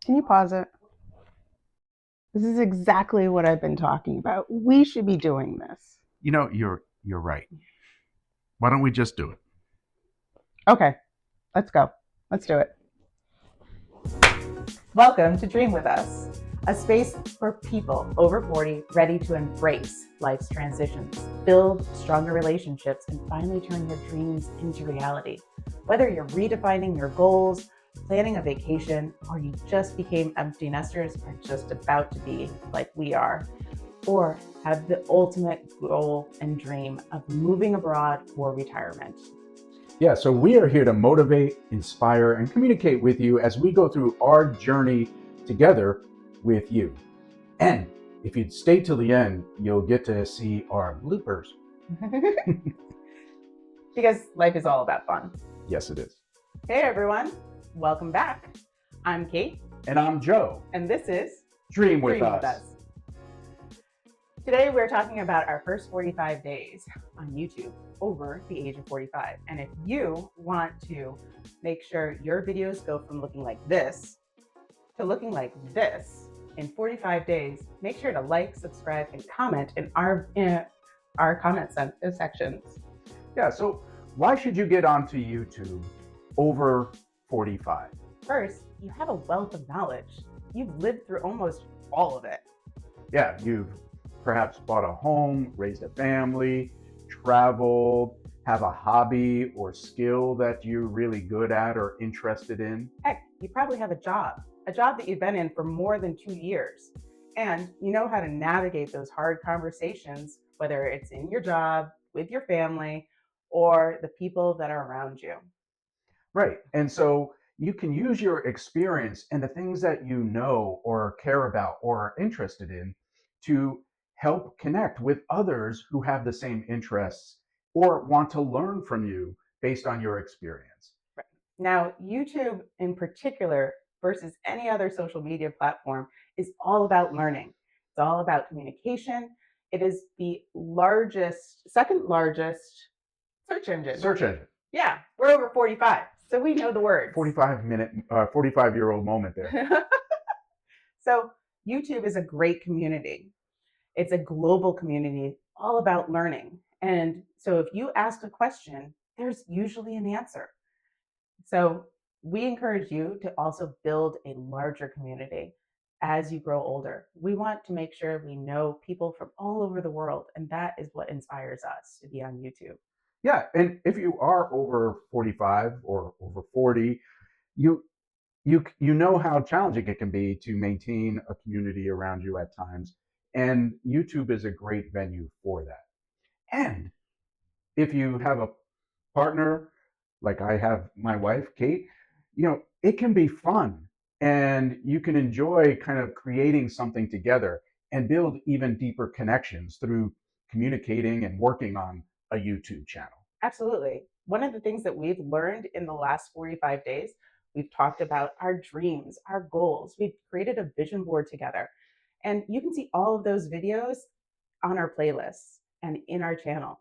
Can you pause it? This is exactly what I've been talking about. We should be doing this. You're right. Why don't we just do it? Okay, let's go. Let's do it. Welcome to Dream With Us, a space for people over 40 ready to embrace life's transitions, build stronger relationships, and finally turn your dreams into reality. Whether you're redefining your goals, planning a vacation, or you just became empty nesters or just about to be like we are, or have the ultimate goal and dream of moving abroad for retirement. Yeah, so we are here to motivate, inspire, and communicate with you as we go through our journey together with you. And if you'd stay till the end, you'll get to see our bloopers. Because life is all about fun. Yes, it is. Hey everyone, welcome back. I'm Kate. And I'm Joe. And this is Dream with us. Today we're talking about our first 45 days on YouTube over the age of 45. And if you want to make sure your videos go from looking like this to looking like this in 45 days, make sure to like, subscribe, and comment in our comment sections. Yeah, so why should you get onto YouTube over 45? First, you have a wealth of knowledge. You've lived through almost all of it. Yeah, you've perhaps bought a home, raised a family, traveled, have a hobby or skill that you're really good at or interested in. Heck, you probably have a job that you've been in for more than 2 years. And you know how to navigate those hard conversations, whether it's in your job, with your family, or the people that are around you. Right. And so you can use your experience and the things that you know or care about or are interested in to help connect with others who have the same interests or want to learn from you based on your experience. Right. Now, YouTube in particular versus any other social media platform is all about learning. It's all about communication. It is the second largest search engine. Search engine. Yeah, we're over 45, so we know the words. 45-year-old moment there. So YouTube is a great community. It's a global community all about learning. And so if you ask a question, there's usually an answer. So we encourage you to also build a larger community as you grow older. We want to make sure we know people from all over the world, and that is what inspires us to be on YouTube. Yeah, and if you are over 45 or over 40, you you know how challenging it can be to maintain a community around you at times, and YouTube is a great venue for that. And if you have a partner, like I have my wife, Kate, it can be fun and you can enjoy kind of creating something together and build even deeper connections through communicating and working on a YouTube channel. Absolutely. One of the things that we've learned in the last 45 days, we've talked about our dreams, our goals. We've created a vision board together. And you can see all of those videos on our playlists and in our channel.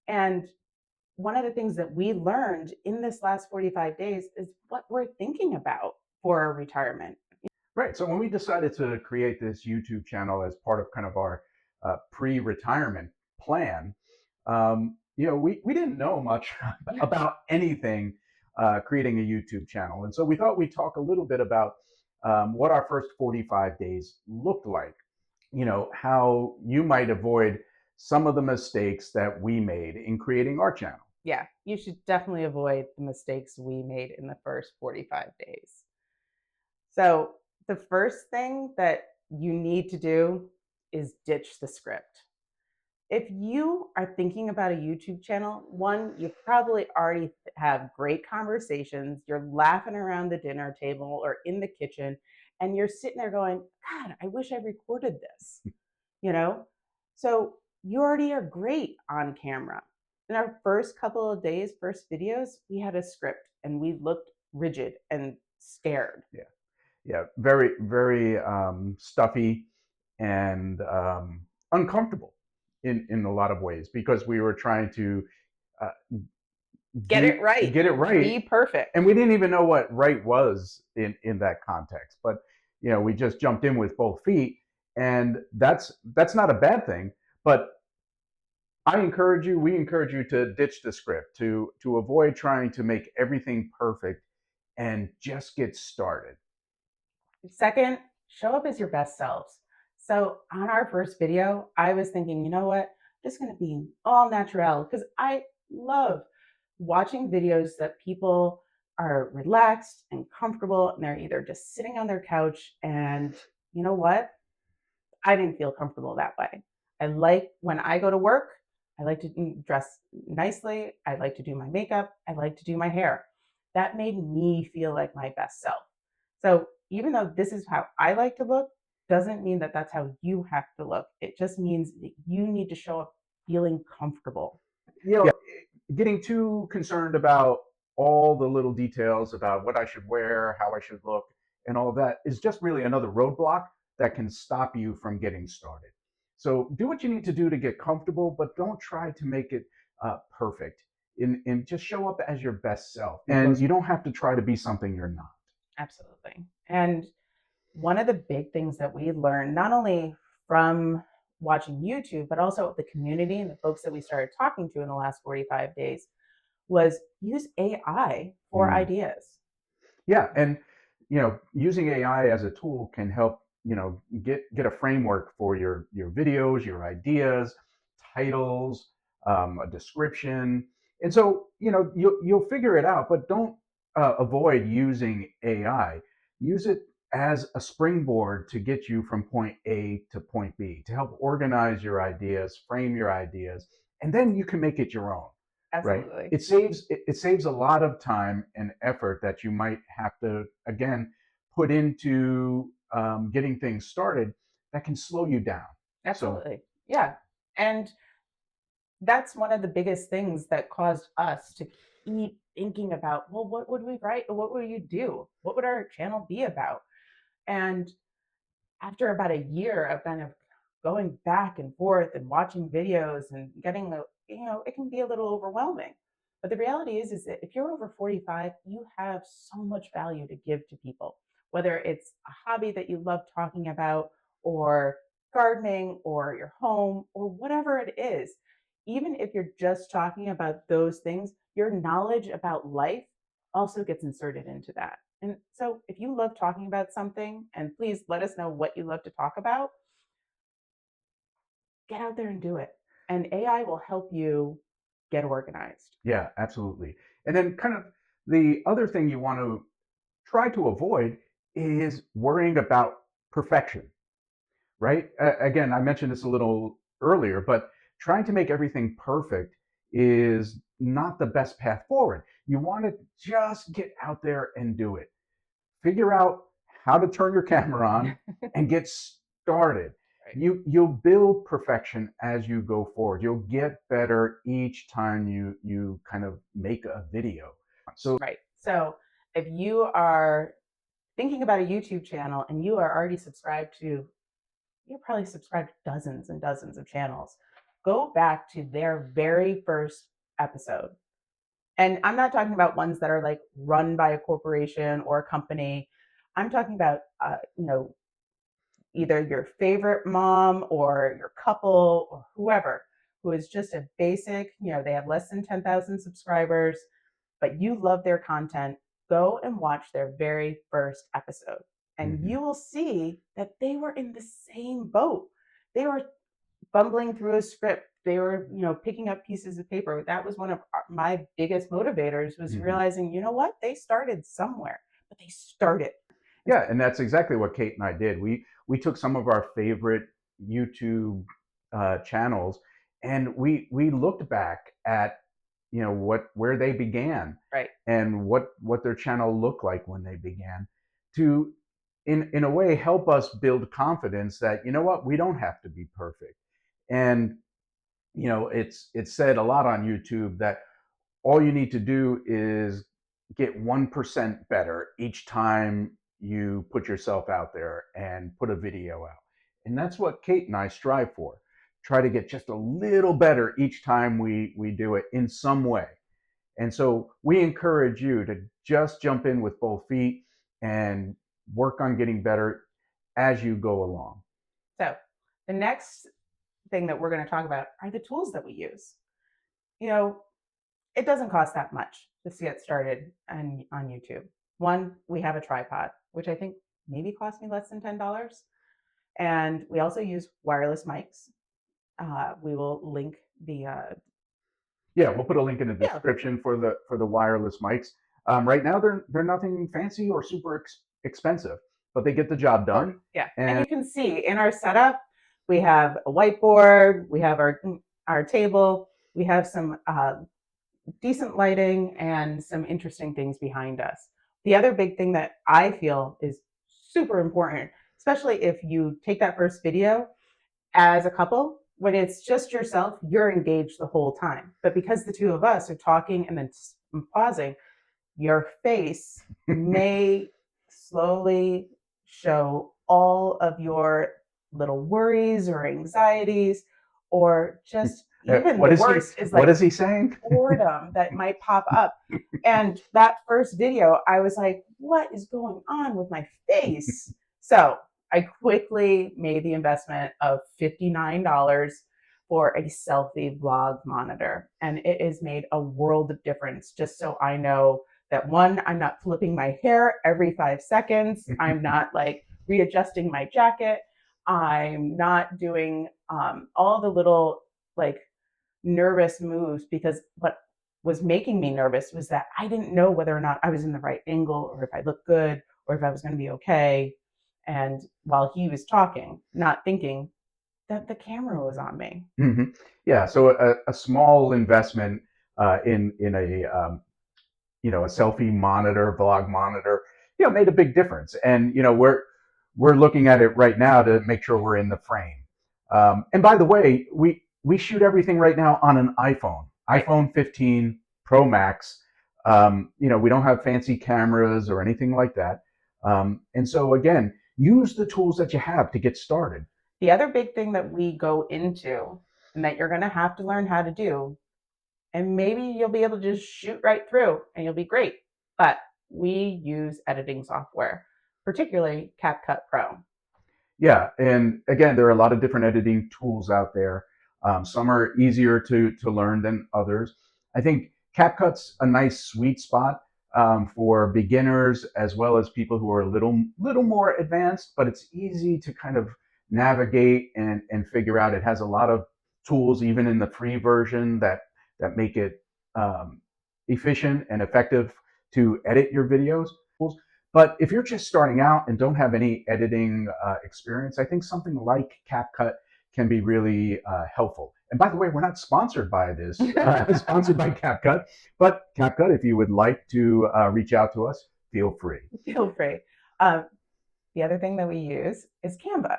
And one of the things that we learned in this last 45 days is what we're thinking about for our retirement. Right. So when we decided to create this YouTube channel as part of kind of our pre-retirement plan, we didn't know much about anything creating a YouTube channel. And so we thought we'd talk a little bit about what our first 45 days looked like, how you might avoid some of the mistakes that we made in creating our channel. Yeah, you should definitely avoid the mistakes we made in the first 45 days. So, the first thing that you need to do is ditch the script. If you are thinking about a YouTube channel, one, you probably already have great conversations. You're laughing around the dinner table or in the kitchen, and you're sitting there going, God, I wish I recorded this, you know? So you already are great on camera. In our first couple of days, first videos, we had a script and we looked rigid and scared. Yeah. Yeah. Very, very stuffy and uncomfortable in a lot of ways because we were trying to uh, Get it right. get it right. Be perfect. And we didn't even know what right was in that context, but we just jumped in with both feet, and that's not a bad thing. But we encourage you to ditch the script, to avoid trying to make everything perfect, and just get started. Second, show up as your best selves. So on our first video, I was thinking, you know what? I'm just going to be all natural because I love watching videos that people are relaxed and comfortable and they're either just sitting on their couch and you know what? I didn't feel comfortable that way. I like when I go to work, I like to dress nicely. I like to do my makeup. I like to do my hair. That made me feel like my best self. So even though this is how I like to look, doesn't mean that that's how you have to look. It just means that you need to show up feeling comfortable. Yeah, getting too concerned about all the little details about what I should wear, how I should look, and all of that is just really another roadblock that can stop you from getting started. So do what you need to do to get comfortable, but don't try to make it perfect. And just show up as your best self. And you don't have to try to be something you're not. Absolutely. And one of the big things that we learned, not only from watching YouTube, but also the community and the folks that we started talking to in the last 45 days, was use AI for Mm. ideas. Yeah, and using AI as a tool can help get a framework for your videos, your ideas, titles, a description, and so you'll figure it out. But don't avoid using AI. Use it as a springboard to get you from point A to point B, to help organize your ideas, frame your ideas, and then you can make it your own. Right? Absolutely. It saves a lot of time and effort that you might have to again put into getting things started that can slow you down. So Absolutely. Yeah. And that's one of the biggest things that caused us to keep thinking about, well, what would we write? What would you do? What would our channel be about? And after about a year of kind of going back and forth and watching videos and getting it can be a little overwhelming. But the reality is that if you're over 45, you have so much value to give to people, whether it's a hobby that you love talking about, or gardening, or your home, or whatever it is. Even if you're just talking about those things, your knowledge about life also gets inserted into that. And so if you love talking about something, and please let us know what you love to talk about, get out there and do it. And AI will help you get organized. yeah, absolutely. And then kind of the other thing you want to try to avoid is worrying about perfection. Right? Again, I mentioned this a little earlier, but trying to make everything perfect is not the best path forward. You want to just get out there and do it. Figure out how to turn your camera on and get started. Right. You'll build perfection as you go forward. You'll get better each time you kind of make a video. So Right. So if you are thinking about a YouTube channel and you are already subscribed to, you're probably subscribed to dozens and dozens of channels. Go back to their very first episode. And I'm not talking about ones that are like run by a corporation or a company. I'm talking about, either your favorite mom or your couple or whoever who is just a basic, they have less than 10,000 subscribers, but you love their content. Go and watch their very first episode. And mhm. you will see that they were in the same boat. They were bumbling through a script. They were, picking up pieces of paper. That was one of my biggest motivators, was Mhm. realizing, you know what? They started somewhere, but they started. Yeah, and that's exactly what Kate and I did. We took some of our favorite YouTube channels, and we looked back at what where they began Right. and what their channel looked like when they began, to in a way help us build confidence that what, we don't have to be perfect. And it's said a lot on YouTube that all you need to do is get 1% better each time you put yourself out there and put a video out. And that's what Kate and I strive for. Try to get just a little better each time we do it in some way. And so we encourage you to just jump in with both feet and work on getting better as you go along. So, the next thing that we're going to talk about are the tools that we use. You know, it doesn't cost that much just to get started on YouTube. One, we have a tripod, which I think maybe cost me less than $10. And we also use wireless mics. We will link the Yeah, we'll put a link in the yeah, description for the wireless mics. Right now, they're nothing fancy or super expensive, but they get the job done. yeah. And And you can see in our setup, we have a whiteboard, we have our table, we have some decent lighting and some interesting things behind us. The other big thing that I feel is super important, especially if you take that first video as a couple, when it's just yourself, you're engaged the whole time. But because the two of us are talking and then pausing, your face may slowly show all of your little worries or anxieties, or just even what the is he? worst is What like is he saying? boredom that might pop up. And that first video, I was like, what is going on with my face? So I quickly made the investment of $59 for a selfie vlog monitor. And it has made a world of difference, just so I know that one, I'm not flipping my hair every 5 seconds. I'm not like readjusting my jacket. I'm not doing all the little like nervous moves, because what was making me nervous was that I didn't know whether or not I was in the right angle, or if I looked good, or if I was going to be okay. And while he was talking, not thinking that the camera was on me. Mm-hmm. Yeah, so a small investment in a a selfie monitor, vlog monitor, made a big difference. And we're looking at it right now to make sure we're in the frame. And by the way, we shoot everything right now on an Right. iPhone 15 Pro Max. We don't have fancy cameras or anything like that. And so again, use the tools that you have to get started. The other big thing that we go into and that you're going to have to learn how to do, and maybe you'll be able to just shoot right through and you'll be great, but we use editing software, particularly CapCut Pro. Yeah, and again, there are a lot of different editing tools out there. Some are easier to learn than others. I think CapCut's a nice sweet spot for beginners as well as people who are a little more advanced, but it's easy to kind of navigate and figure out. It has a lot of tools, even in the free version, that make it efficient and effective to edit your videos. But if you're just starting out and don't have any editing experience, I think something like CapCut can be really helpful. And by the way, we're not sponsored by this, sponsored by CapCut, but CapCut, if you would like to reach out to us, feel free. Feel free. Um, the other thing that we use is Canva.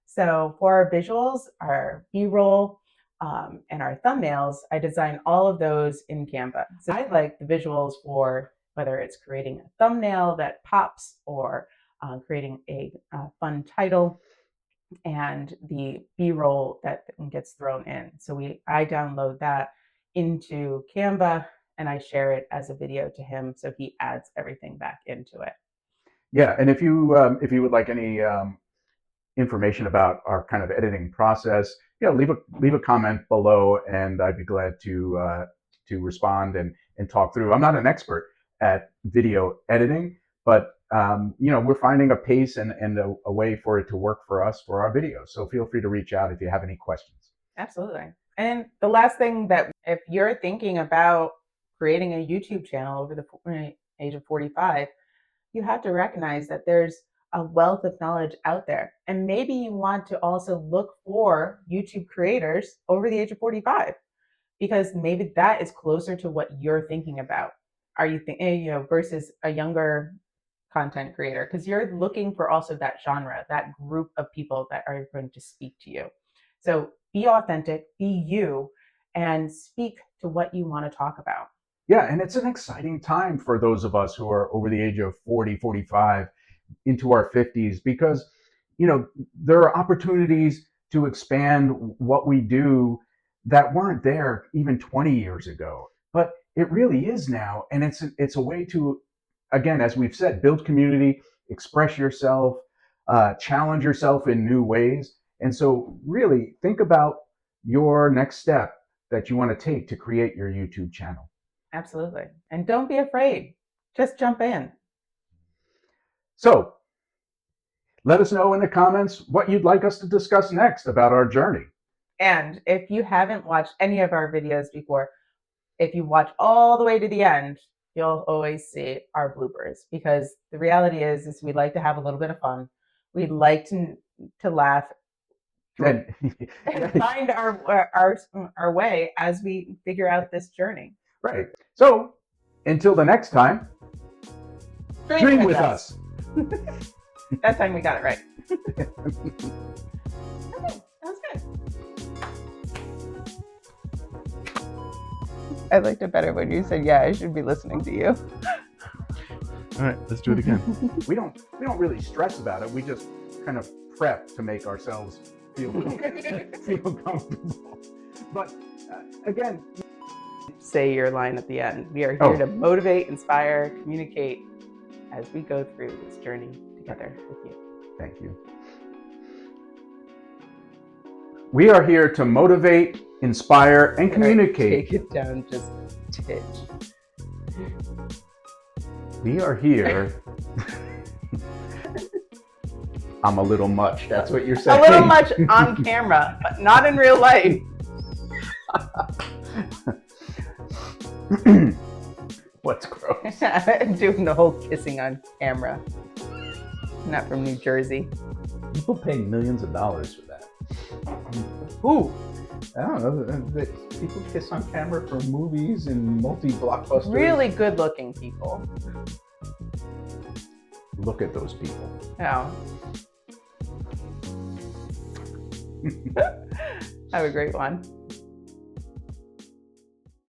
So for our visuals, our B-roll, and our thumbnails, I design all of those in Canva. So I like the visuals for whether it's creating a thumbnail that pops, or creating a fun title, and the B-roll that gets thrown in. So I download that into Canva and I share it as a video to him, so he adds everything back into it. Yeah, and if you would like any information about our kind of editing process, leave a comment below, and I'd be glad to respond and talk through. I'm not an expert at video editing, but we're finding a pace and a way for it to work for us for our videos. So feel free to reach out if you have any questions. Absolutely. And the last thing, that if you're thinking about creating a YouTube channel over the age of 45, you have to recognize that there's a wealth of knowledge out there. And maybe you want to also look for YouTube creators over the age of 45, because maybe that is closer to what you're thinking about. Are you thinking, versus a younger content creator? Because you're looking for also that genre, that group of people that are going to speak to you. So be authentic, be you, and speak to what you want to talk about. Yeah, and it's an exciting time for those of us who are over the age of 40, 45, into our 50s, because there are opportunities to expand what we do that weren't there even 20 years ago. But It really is now, and it's a way to, again, as we've said, build community, express yourself, challenge yourself in new ways. And so, really think about your next step that you want to take to create your YouTube channel. Absolutely. And don't be afraid. Just jump in. So, let us know in the comments what you'd like us to discuss next about our journey. And if you haven't watched any of our videos before, if you watch all the way to the end, you'll always see our bloopers, because the reality is we like to have a little bit of fun. We'd like to laugh and find our way as we figure out this journey. Right. So, until the next time, dream with us. That time we got it right. Okay, that was good. I liked it better when you said, "Yeah, I should be listening to you." All right, let's do it again. we don't really stress about it. We just kind of prep to make ourselves feel comfortable. But again, say your line at the end. We are here to motivate, inspire, communicate as we go through this journey together with you. Thank you. We are here to motivate, inspire, and communicate. Take it down just a titch. We are here. I'm a little much. That's what you're saying. A little much on camera, but not in real life. What's gross? I'm doing the whole kissing on camera. Not from New Jersey. People pay millions of dollars for that. Who? I don't know. People kiss on camera for movies and multi-blockbusters. Really good-looking people. Look at those people. Oh. Have a great one.